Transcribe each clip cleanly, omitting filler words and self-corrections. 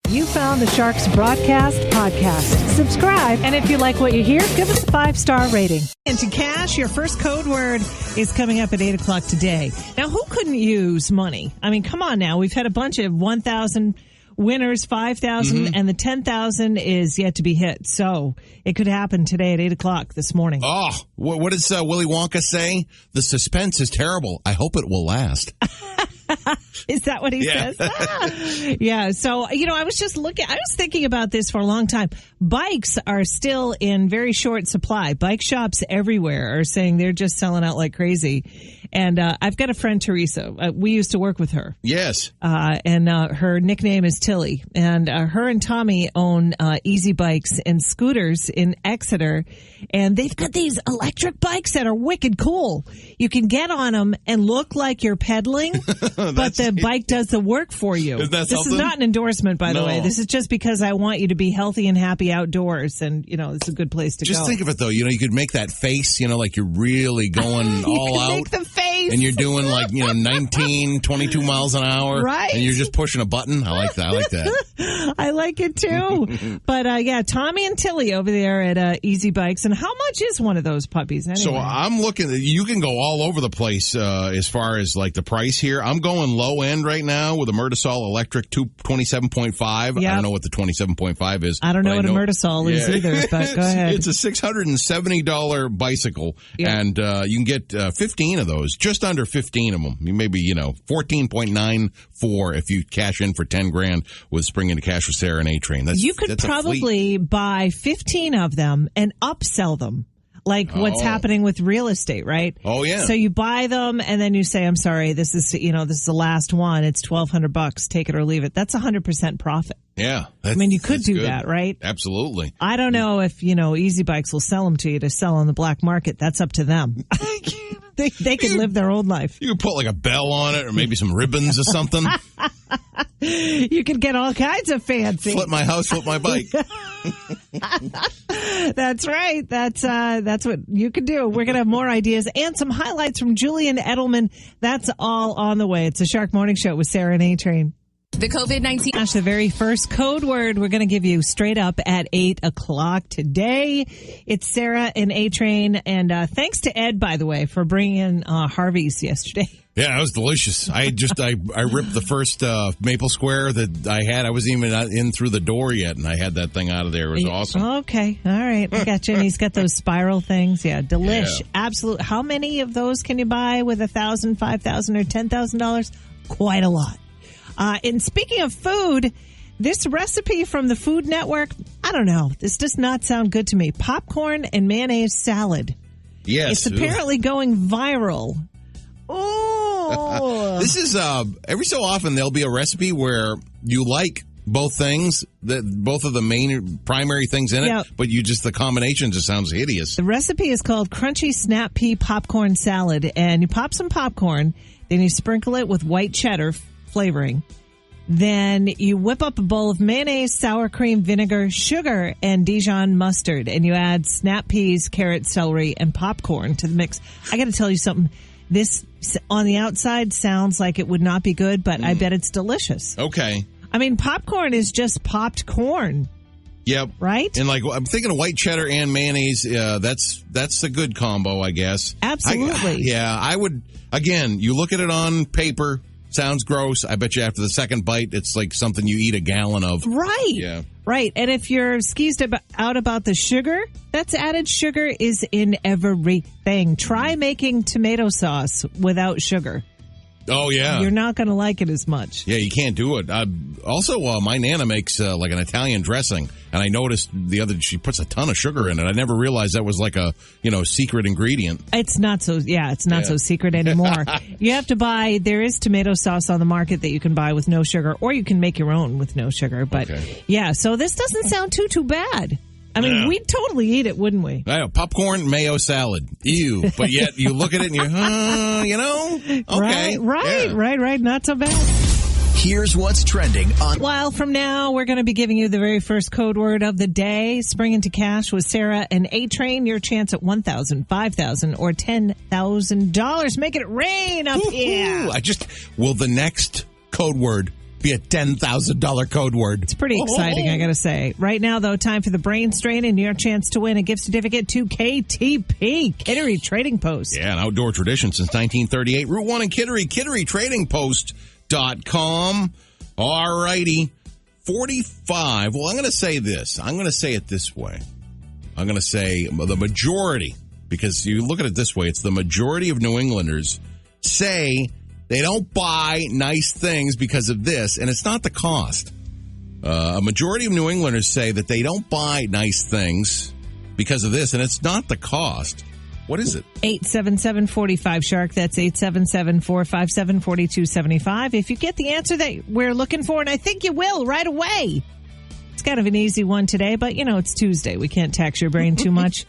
You found the Sharks Broadcast podcast. Subscribe, and if you like what you hear, give us a 5-star rating. Into cash, your first code word is coming up at 8 o'clock today. Now, who couldn't use money? I mean, come on now. We've had a bunch of 1,000 winners, 5,000, and the 10,000 is yet to be hit. So it could happen today at 8 o'clock this morning. Oh, what does Willy Wonka say? The suspense is terrible. I hope it will last. Is that what he says? Yeah. So, I was thinking about this for a long time. Bikes are still in very short supply. Bike shops everywhere are saying they're just selling out like crazy. And I've got a friend, Teresa. We used to work with her. Yes. And her nickname is Tilly. And her and Tommy own easy bikes and scooters in Exeter. And they've got these electric bikes that are wicked cool. You can get on them and look like you're pedaling, but the bike does the work for you. This is not an endorsement, by the way. This is just because I want you to be healthy and happy outdoors. And, it's a good place to go. Just think of it, though. You could make that face, like you're really going all out. Make the face. And you're doing 19, 22 miles an hour. Right. And you're just pushing a button. I like that. I like it, too. But, Tommy and Tilly over there at Easy Bikes. And how much is one of those puppies anyway? So I'm looking, you can go all over the place as far as the price here. I'm going low end right now with a Murtasol Electric 27.5. Yep. I don't know what the 27.5 is. I don't know what a Murtasol is either, but go ahead. It's a $670 bicycle, and you can get 15 of those, just under 15 of them. Maybe, 14.94 if you cash in for 10 grand with Spring Into Cash with Sarah and A-Train. You could probably buy 15 of them and upsell them. Like what's happening with real estate, right? Oh, yeah. So you buy them and then you say, I'm sorry, this is the last one. It's $1,200. Take it or leave it. That's 100% profit. Yeah. You could do that, right? Absolutely. I don't know if, Easy Bikes will sell them to you to sell on the black market. That's up to them. They can live their own life. You could put a bell on it or maybe some ribbons or something. You could get all kinds of fancy. Flip my house, flip my bike. That's right. That's what you could do. We're going to have more ideas and some highlights from Julian Edelman. That's all on the way. It's a Shark Morning Show with Sarah and A-Train. The COVID-19. Gosh, the very first code word we're going to give you straight up at 8 o'clock today. It's Sarah and A-Train. And thanks to Ed, by the way, for bringing in Harvey's yesterday. Yeah, it was delicious. I ripped the first maple square that I had. I wasn't even in through the door yet, and I had that thing out of there. It was awesome. Okay. All right. I got you. And he's got those spiral things. Yeah, delish. Yeah. Absolute. How many of those can you buy with $1,000, $5,000, or $10,000? Quite a lot. And speaking of food, this recipe from the Food Network, I don't know. This does not sound good to me. Popcorn and mayonnaise salad. Yes. It's apparently going viral. Oh. This is, every so often there'll be a recipe where you like both things, both of the main primary things in it, but the combination just sounds hideous. The recipe is called Crunchy Snap Pea Popcorn Salad, and you pop some popcorn, then you sprinkle it with white cheddar flavoring. Then you whip up a bowl of mayonnaise, sour cream, vinegar, sugar, and Dijon mustard, and you add snap peas, carrots, celery, and popcorn to the mix. I got to tell you something. This, on the outside, sounds like it would not be good, but I bet it's delicious. Okay. I mean, popcorn is just popped corn. Yep. Right? And I'm thinking of white cheddar and mayonnaise. That's a good combo, I guess. Absolutely. I would, again, you look at it on paper, sounds gross. I bet you after the second bite, it's like something you eat a gallon of. Right. Yeah. Right. And if you're skeezed out about the sugar, that's added sugar is in everything. Try making tomato sauce without sugar. Oh, yeah. You're not going to like it as much. Yeah, you can't do it. Also, my Nana makes an Italian dressing, and I noticed she puts a ton of sugar in it. I never realized that was like a, secret ingredient. It's not so secret anymore. You have to buy, there is tomato sauce on the market that you can buy with no sugar, or you can make your own with no sugar. But yeah, so this doesn't sound too bad. I mean, we'd totally eat it, wouldn't we? Popcorn, mayo salad. Ew. But yet you look at it and you're, okay. Right. Not so bad. Here's what's trending on. A while from now, we're going to be giving you the very first code word of the day. Spring Into Cash with Sarah and A-Train. Your chance at $1,000, $5,000, or $10,000. Making it rain up here. Will the next code word be a $10,000 code word. It's pretty exciting, I got to say. Right now, though, time for the brain strain and your chance to win a gift certificate to KTP, Kittery Trading Post. Yeah, an outdoor tradition since 1938. Route 1 in Kittery, KitteryTradingPost.com. All righty. 45. Well, I'm going to say this. I'm going to say it this way. I'm going to say the majority, because you look at it this way, it's the majority of New Englanders say they don't buy nice things because of this, and it's not the cost. A majority of New Englanders say that they don't buy nice things because of this, and it's not the cost. What is it? 877-45-SHARK. That's 877-457-4275. If you get the answer that we're looking for, and I think you will right away. It's kind of an easy one today, but, it's Tuesday. We can't tax your brain too much.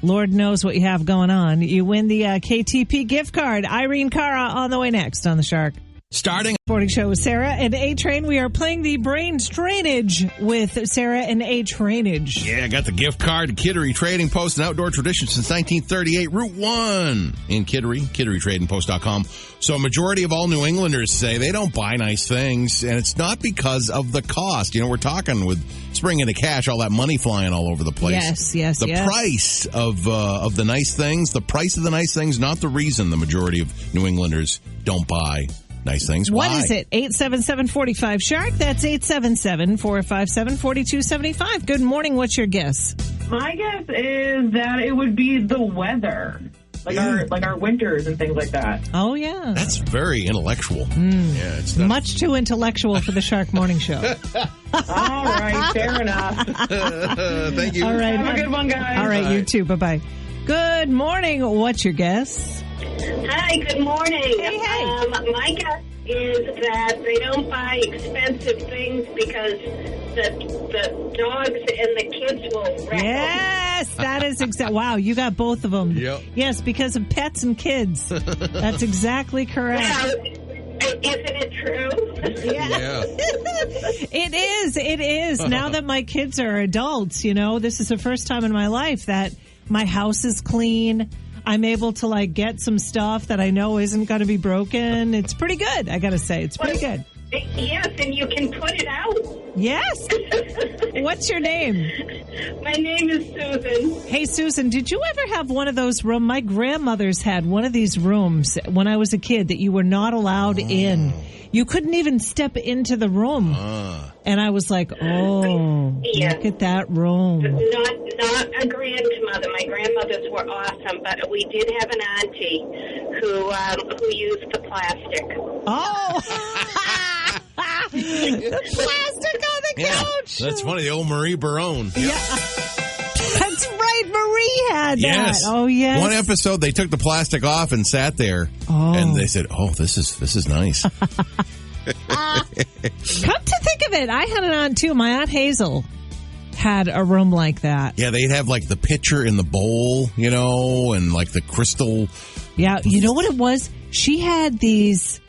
Lord knows what you have going on. You win the KTP gift card. Irene Cara on the way next on the Shark. Starting Morning show with Sarah and A-Train. We are playing the brain strainage with Sarah and A-Trainage. Yeah, I got the gift card to Kittery Trading Post, an outdoor tradition since 1938. Route 1 in Kittery, KitteryTradingPost.com. So a majority of all New Englanders say they don't buy nice things, and it's not because of the cost. We're talking with spring into cash, all that money flying all over the place. Yes. The price of the nice things, the price of the nice things, not the reason the majority of New Englanders don't buy nice things. What Why? is it? 877-45-SHARK. That's 877-457-4275. Good morning. What's your guess? My guess is that it would be the weather, our winters and things like that. Oh, yeah. That's very intellectual. Yeah, it's not much too intellectual for the Shark Morning Show. All right, fair enough. Thank you. All right. Have a good one, guys. All right, you too. Bye-bye. Good morning. What's your guess? Hi, good morning. Hey. My guess is that they don't buy expensive things because the dogs and the kids will wreck them. Yes, that is exactly. Wow, you got both of them. Yep. Yes, because of pets and kids. That's exactly correct. Well, isn't it true? Yeah. It is. Now that my kids are adults, this is the first time in my life that my house is clean. I'm able to get some stuff that I know isn't going to be broken. It's pretty good. I got to say, it's pretty good. Yes, and you can put it out. Yes. What's your name? My name is Susan. Hey, Susan, did you ever have one of those rooms? My grandmother's had one of these rooms when I was a kid that you were not allowed in. You couldn't even step into the room. And I was like, Yeah. Look at that room. Not a grandmother. My grandmothers were awesome, but we did have an auntie who used the plastic. Oh. The plastic on the couch. That's funny. The old Marie Barone. Yep. Yeah. That's right. Marie had Yes. that. Oh, yes. One episode, they took the plastic off and sat there, and they said, this is nice. Come to think of it, I had an aunt, too. My Aunt Hazel had a room like that. Yeah, they'd have the pitcher in the bowl, and the crystal. Yeah, you know what it was? She had these...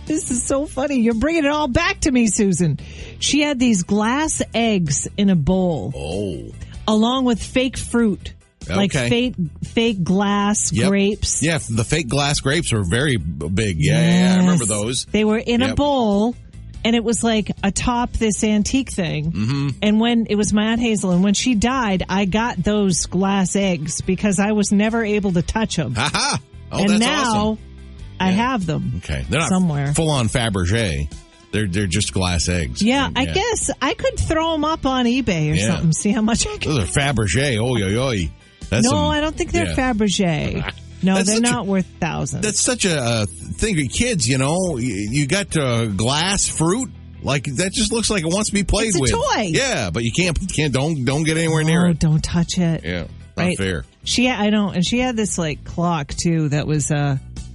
This is so funny. You're bringing it all back to me, Susan. She had these glass eggs in a bowl. Oh. Along with fake fruit. Okay. Fake glass grapes. Yeah, the fake glass grapes were very big. Yeah, I remember those. They were in a bowl, and it was atop this antique thing. Mm-hmm. And when it was my Aunt Hazel, and when she died, I got those glass eggs because I was never able to touch them. Ha-ha! Oh, and that's now awesome. I have them. Okay. They're not somewhere. Full-on Fabergé. They're just glass eggs. Yeah, I guess I could throw them up on eBay or something, see how much I can. Those are Fabergé. Oy. I don't think they're Fabergé. No, they're not worth thousands. That's such a thing for kids, You got glass fruit. That just looks like it wants to be played with. It's a toy. Yeah, but you can't don't get anywhere near it. Don't touch it. Yeah, not fair. And she had this clock too that was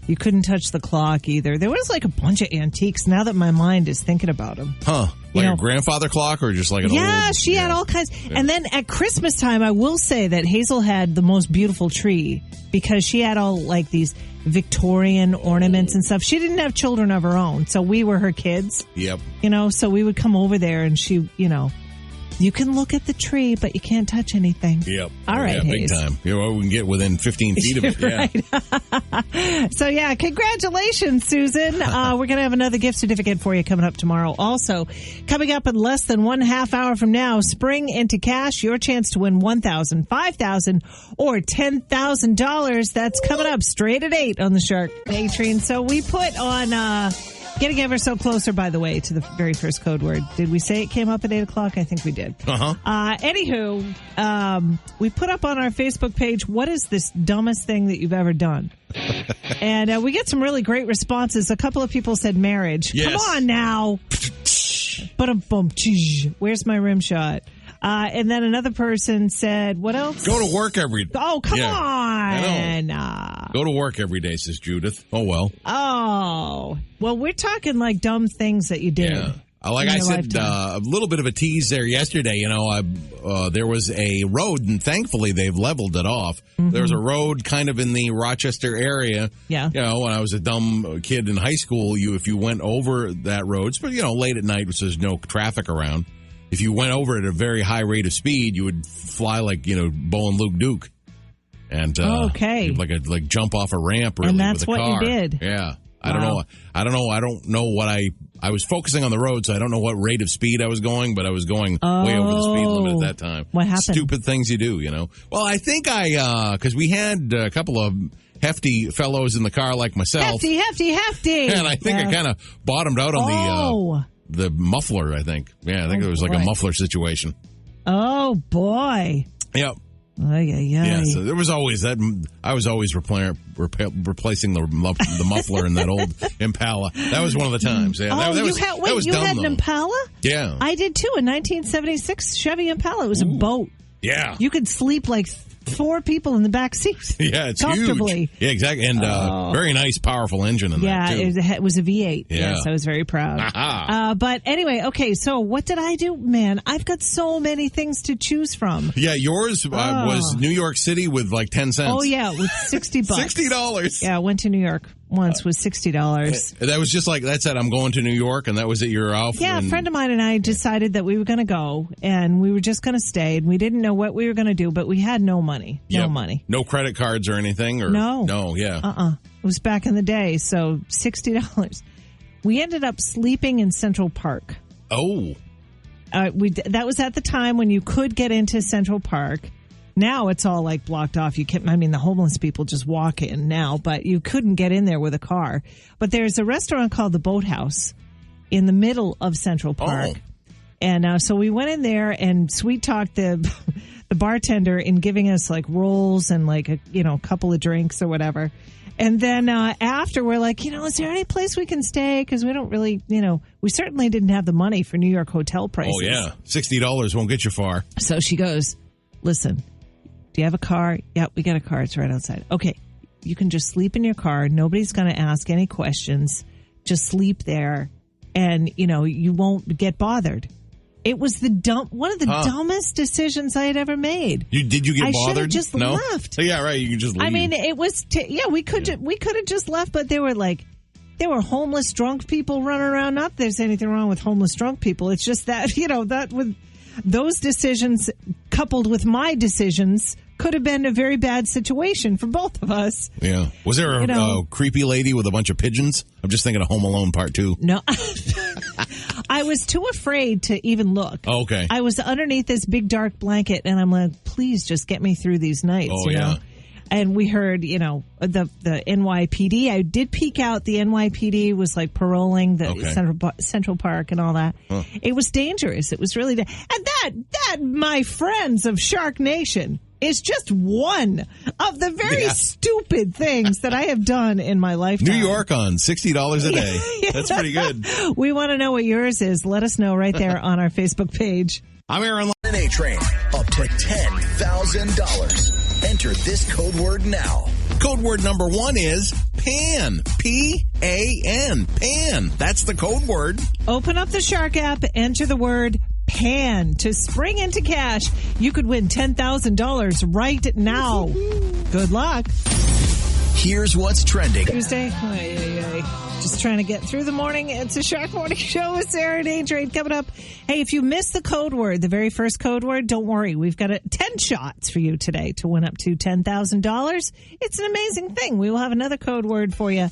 you couldn't touch the clock either. There was a bunch of antiques now that my mind is thinking about them. Huh. A grandfather clock or just an old? Yeah, she had all kinds. Yeah. And then at Christmas time, I will say that Hazel had the most beautiful tree because she had all these Victorian ornaments and stuff. She didn't have children of her own, so we were her kids. Yep. So we would come over there and she, You can look at the tree, but you can't touch anything. Yep. All right, yeah, big Hayes. time. You know, we can get within 15 feet of it. Yeah. Right. So, yeah, congratulations, Susan. We're going to have another gift certificate for you coming up tomorrow. Also, coming up in less than 1.5 hours from now, Spring into Cash, your chance to win $1,000, $5,000, or $10,000. That's coming up straight at 8 on the Shark A-Train. So we put on... Getting ever so closer, by the way, to the very first code word. Did we say it came up at 8 o'clock? I think we did. Anywho, we put up on our Facebook page, what is this dumbest thing that you've ever done? And we get some really great responses. A couple of people said marriage. Yes. Come on now. Where's my rim shot? And then another person said, what else? Go to work every day. Oh, come on. Go to work every day, says Judith. Oh, well. Oh, well, we're talking like dumb things that you did. Yeah. Like I said, a little bit of a tease there yesterday. You know, there was a road, and thankfully they've leveled it off. Mm-hmm. There was a road kind of in the Rochester area. Yeah. You know, when I was a dumb kid in high school, if you went over that road, but you know, late at night, which there's no traffic around, if you went over at a very high rate of speed, you would fly like, you know, Bo and Luke Duke. And okay, you'd like jump off a ramp, really, and that's with a car. what you did. Yeah, I Wow. don't know what I was focusing on the road, so I don't know what rate of speed I was going, but I was going way over the speed limit at that time. What happened? Stupid things you do, you know. Well, I think because we had a couple of hefty fellows in the car like myself, hefty, and I think I kind of bottomed out on the muffler. I think, I think it was like a muffler situation. Oh boy. Yep. Yeah, so there was always that. I was always replacing the muffler in that old Impala. That was one of the times. Yeah, that was you dumb, had an though. Impala? Yeah, I did too. A 1976 Chevy Impala. It was a boat. Yeah, you could sleep like 4 people in the back seat. Yeah, it's comfortably. huge. Yeah, exactly, and very nice, powerful engine in that too. Yeah, it was a V8. Yeah. Yes, I was very proud. But anyway, okay. So what did I do? Man, I've got so many things to choose from. Yeah, yours was New York City with like 10 cents. Oh yeah, with $60. $60. Yeah, I went to New York once with $60. That was just like that said. I'm going to New York, and that was at your outfit. Yeah, a friend of mine and I decided that we were going to go, and we were just going to stay, and we didn't know what we were going to do, but we had no money. No money. No credit cards or anything? Or No. Yeah. It was back in the day, so $60. We ended up sleeping in Central Park. Oh. That was at the time when you could get into Central Park. Now it's all like blocked off. The homeless people just walk in now, but you couldn't get in there with a car. But there's a restaurant called the Boathouse in the middle of Central Park. Oh. And so we went in there and sweet talked the bartender in giving us like rolls and like a couple of drinks or whatever. And then after we're like, is there any place we can stay? Because we don't really, we certainly didn't have the money for New York hotel prices. Oh, yeah. $60 won't get you far. So she goes, listen, do you have a car? Yeah, we got a car. It's right outside. Okay. You can just sleep in your car. Nobody's going to ask any questions. Just sleep there and, you won't get bothered. It was one of the dumbest decisions I had ever made. Did you get bothered? I should have just left. Yeah, right. You can just leave. I mean, it was, we could have just left, but there were homeless drunk people running around. Not that there's anything wrong with homeless drunk people. It's just that, that with those decisions coupled with my decisions could have been a very bad situation for both of us. Yeah. Was there a creepy lady with a bunch of pigeons? I'm just thinking of Home Alone Part 2. No. I was too afraid to even look. Oh, okay. I was underneath this big dark blanket, and I'm like, please just get me through these nights. Oh, yeah. And we heard, the NYPD. I did peek out. The NYPD was like paroling the Central Park and all that. Huh. It was dangerous. It was really and that, my friends of Shark Nation, is just one of the very stupid things that I have done in my lifetime. New York on $60 a day. That's pretty good. We want to know what yours is. Let us know right there on our Facebook page. I'm Aaron. A-Train, up to $10,000. Enter this code word now. Code word number 1 is PAN. P-A-N. PAN. That's the code word. Open up the Shark app, enter the word PAN to spring into cash. You could win $10,000 right now. Good luck. Here's what's trending. Tuesday. Just Just trying to get through the morning. It's a Shark Morning Show with Sarah and A-Train coming up. Hey, if you missed the code word, the very first code word, don't worry. We've got 10 shots for you today to win up to $10,000. It's an amazing thing. We will have another code word for you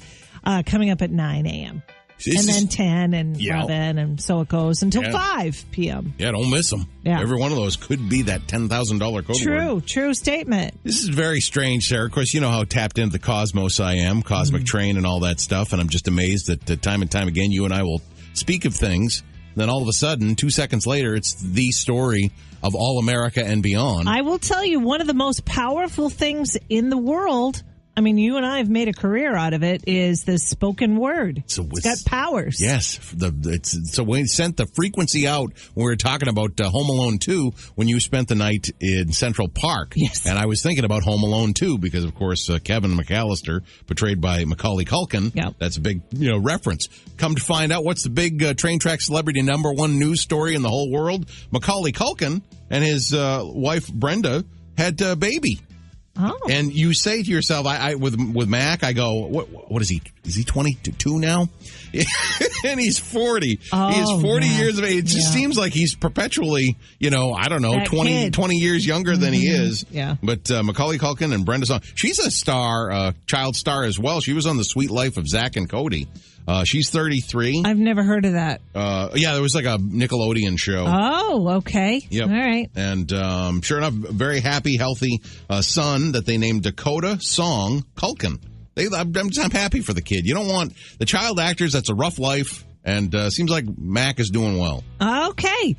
coming up at 9 a.m. And then 10 and 11, and so it goes until 5 p.m. Yeah, don't miss them. Yeah. Every one of those could be that $10,000 code word. True statement. This is very strange, Sarah. Of course, you know how tapped into the cosmos I am, cosmic train and all that stuff, and I'm just amazed that time and time again you and I will speak of things, then all of a sudden, 2 seconds later, it's the story of all America and beyond. I will tell you, one of the most powerful things in the world, I mean, you and I have made a career out of it, is the spoken word. So it's got powers. Yes. So we sent the frequency out when we were talking about Home Alone 2 when you spent the night in Central Park. Yes. And I was thinking about Home Alone 2 because, of course, Kevin McAllister, portrayed by Macaulay Culkin. Yep. That's a big reference. Come to find out, what's the big train track celebrity #1 news story in the whole world? Macaulay Culkin and his wife, Brenda, had a baby. Oh. And you say to yourself, I with Mac, I go, what is he? Is he 22 now? And he's 40. Oh, he is 40 years of age. It just Yeah. seems like he's perpetually, I don't know, That 20 years younger than he is. Yeah. But Macaulay Culkin and Brenda Song, she's a star, child star as well. She was on The Sweet Life of Zach and Cody. She's 33. I've never heard of that. Yeah, there was like a Nickelodeon show. Oh, okay. Yep. All right. And sure enough, very happy, healthy son that they named Dakota Song Culkin. I'm happy for the kid. You don't want the child actors. That's a rough life. And seems like Mac is doing well. Okay.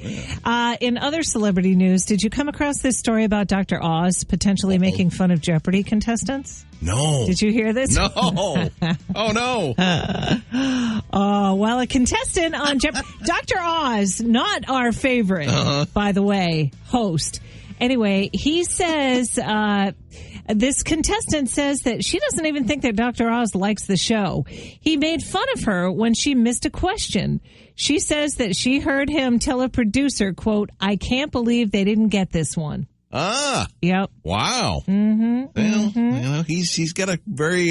In other celebrity news, did you come across this story about Dr. Oz potentially making fun of Jeopardy contestants? No. Did you hear this? No. Oh, no. Well, a contestant on Dr. Oz, not our favorite, by the way, host. Anyway, he says, this contestant says that she doesn't even think that Dr. Oz likes the show. He made fun of her when she missed a question. She says that she heard him tell a producer, quote, "I can't believe they didn't get this one." Ah. Yep. Wow. Mm-hmm. Well, he's got a very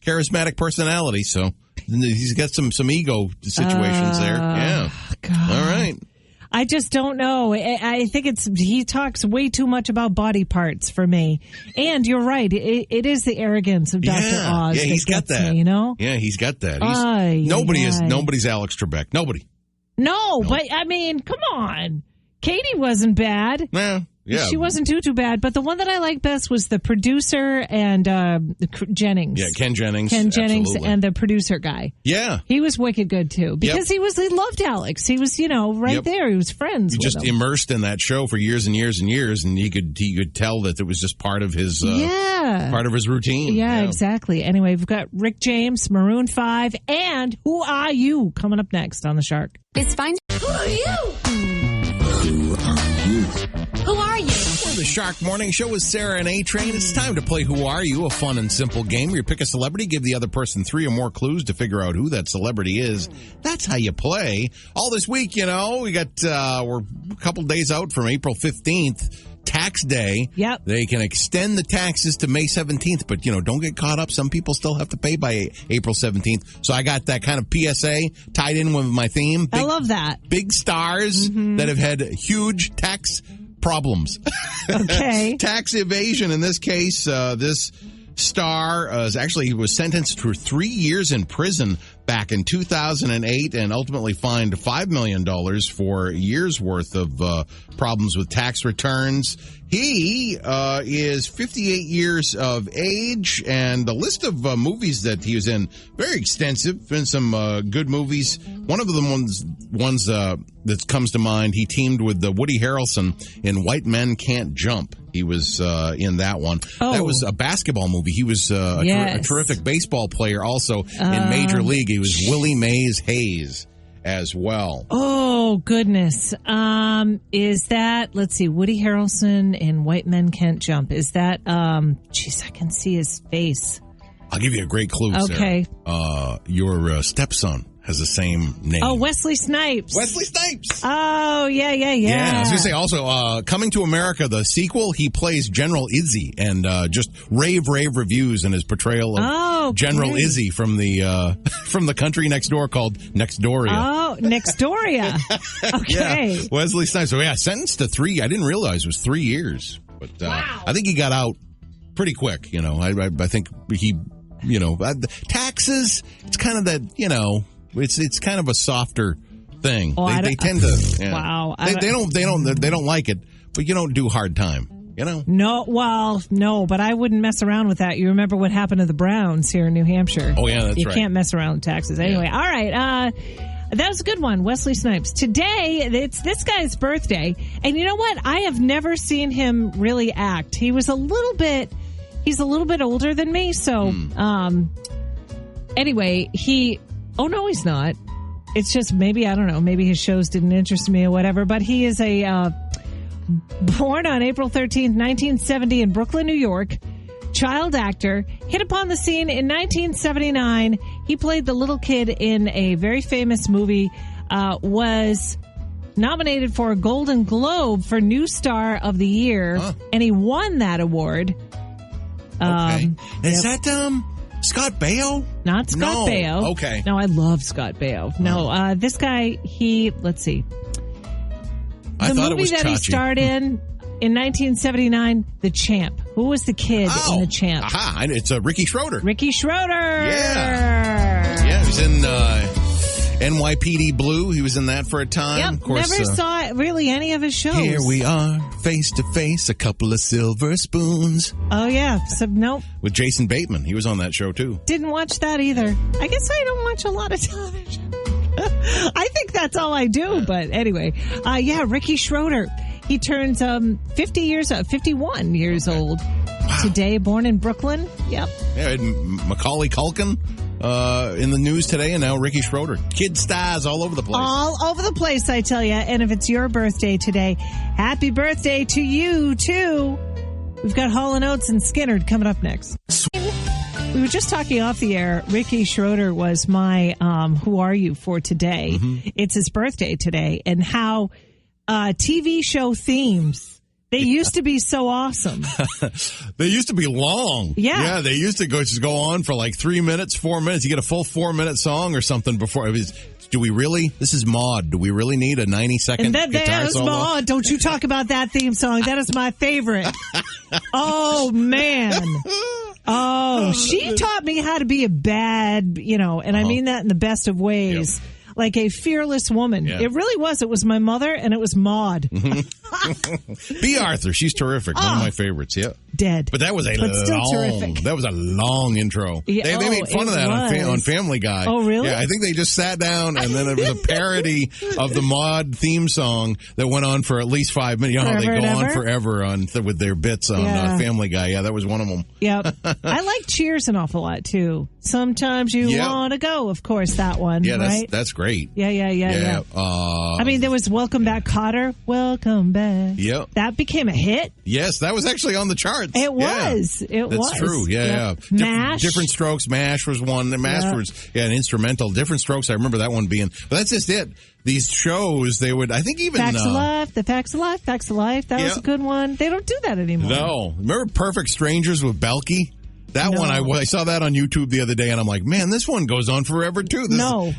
charismatic personality, so he's got some ego situations there. Yeah. God. All right. I just don't know. I think he talks way too much about body parts for me. And you're right. It is the arrogance of Dr. Oz. Yeah, he's got that. Me, Yeah, he's got that. Nobody's Alex Trebek. Nobody. No, but I mean, come on. Katie wasn't bad. Yeah. She wasn't too bad. But the one that I liked best was the producer and Jennings. Yeah, Ken Jennings. Absolutely. And the producer guy. Yeah. He was wicked good, too. Because he loved Alex. He was, right there. He was friends with him. Just immersed in that show for years and years and years, and he could tell that it was just part of his part of his routine. Yeah, exactly. Anyway, we've got Rick James, Maroon 5, and Who Are You coming up next on The Shark. It's fine. Who are you? Who are you? Well, the Shark Morning Show with Sarah and A-Train. It's time to play Who Are You? A fun and simple game where you pick a celebrity, give the other person 3 or more clues to figure out who that celebrity is. That's how you play. All this week, we got, we're a couple days out from April 15th. Tax day. Yep. They can extend the taxes to May 17th, but, don't get caught up. Some people still have to pay by April 17th. So I got that kind of PSA tied in with my theme. I love that. Big stars that have had huge tax problems. Okay. Tax evasion. In this case, this star was sentenced to 3 years in prison back in 2008 and ultimately fined $5 million for years worth of problems with tax returns. He is 58 years of age, and the list of movies that he was in, very extensive. Been some good movies. One of the ones that comes to mind, he teamed with Woody Harrelson in White Men Can't Jump. He was in that one. Oh. That was a basketball movie. He was a terrific baseball player also in Major League. He was Willie Mays Hayes as well. Oh, goodness. Is that, let's see, Woody Harrelson in White Men Can't Jump. Is that, I can see his face. I'll give you a great clue, Okay. Sarah. Your stepson has the same name. Oh, Wesley Snipes. Wesley Snipes. Oh, yeah. Yeah, I was going to say also, Coming to America, the sequel, he plays General Izzy, and just rave reviews in his portrayal of General Izzy from the country next door called Nextdoria. Oh, Nextdoria. Okay. Yeah, Wesley Snipes. So, yeah, sentenced to 3. I didn't realize it was 3 years. But I think he got out pretty quick, I think he, taxes, it's kind of that, it's kind of a softer thing. Oh, they tend to. Yeah. Wow. They don't like it, but you don't do hard time. No, but I wouldn't mess around with that. You remember what happened to the Browns here in New Hampshire? Oh yeah, that's right. You can't mess around with taxes. Anyway, all right. That was a good one, Wesley Snipes. Today, it's this guy's birthday, and you know what? I have never seen him really act. He's a little bit older than me, so anyway, oh no, he's not. It's just maybe, I don't know, maybe his shows didn't interest me or whatever, but he is born on April 13th, 1970 in Brooklyn, New York. Child actor, hit upon the scene in 1979. He played the little kid in a very famous movie, was nominated for a Golden Globe for New Star of the Year, and he won that award. Okay. Is that Scott Baio? Not Scott Baio. Okay. No, I love Scott Baio. No, this guy, let's see. I thought it was The movie that he starred in 1979, The Champ. Who was the kid in The Champ? Aha, it's Ricky Schroeder. Ricky Schroeder. Yeah, he was in NYPD Blue. He was in that for a time. Yep, of course, never saw really any of his shows. Here we are, face to face, a couple of silver spoons. Oh, yeah. So, nope. With Jason Bateman. He was on that show, too. Didn't watch that either. I guess I don't watch a lot of television. I think that's all I do. But anyway, Ricky Schroeder. He turns 51 years old today, born in Brooklyn. Yep. Yeah, Macaulay Culkin in the news today, and now Ricky Schroeder. Kid stars all over the place. All over the place, I tell you. And if it's your birthday today, happy birthday to you, too. We've got Hall & Oates and Skinner coming up next. We were just talking off the air. Ricky Schroeder was my Who Are You for today. Mm-hmm. It's his birthday today, and how TV show themes, they used to be so awesome. They used to be long. Yeah, they used to go on for like 3 minutes, 4 minutes. You get a full 4-minute song or something before. Do we really? This is Maude. Do we really need a 90-second guitar solo? Maude. Don't you talk about that theme song. That is my favorite. Oh, man. Oh, she taught me how to be a bad, and I mean that in the best of ways. Yep. Like a fearless woman. Yeah. It really was. It was my mother, and it was Maude. B. Arthur. She's terrific. One of my favorites. Yeah. Dead. But that was a long intro. Yeah, they made fun of that on Family Guy. Oh, really? Yeah, I think they just sat down, and then it was a parody of the Maude theme song that went on for at least 5 minutes. You know how they go on forever with their bits on Family Guy. Yeah, that was one of them. Yep. I like Cheers an awful lot, too. Sometimes you want to go, of course, that one. Yeah, right? that's great. Yeah. I mean, there was Welcome Back, Kotter. Welcome back. Yep. That became a hit. Yes, that was actually on the charts. It was. Yeah. That's true. Yeah. MASH. Different Strokes. MASH was one. The MASH was an instrumental. Different Strokes. I remember that one being. But that's just it. These shows, they would. I think even Facts of Life. The Facts of Life. That was a good one. They don't do that anymore. No. Remember Perfect Strangers with Belky? That one, I saw that on YouTube the other day, and I'm like, man, this one goes on forever, too.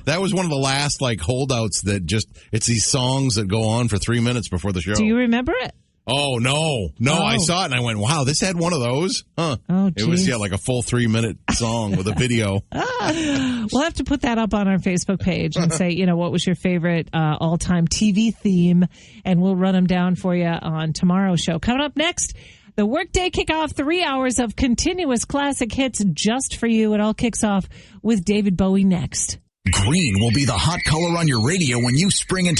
That was one of the last, holdouts that it's these songs that go on for 3 minutes before the show. Do you remember it? Oh, no. I saw it, and I went, wow, this had one of those? Huh. Oh, geez. It was, like a full 3-minute song with a video. We'll have to put that up on our Facebook page and say, what was your favorite all-time TV theme, and we'll run them down for you on tomorrow's show. Coming up next, the Workday Kickoff, 3 hours of continuous classic hits just for you. It all kicks off with David Bowie next. Green will be the hot color on your radio when you spring into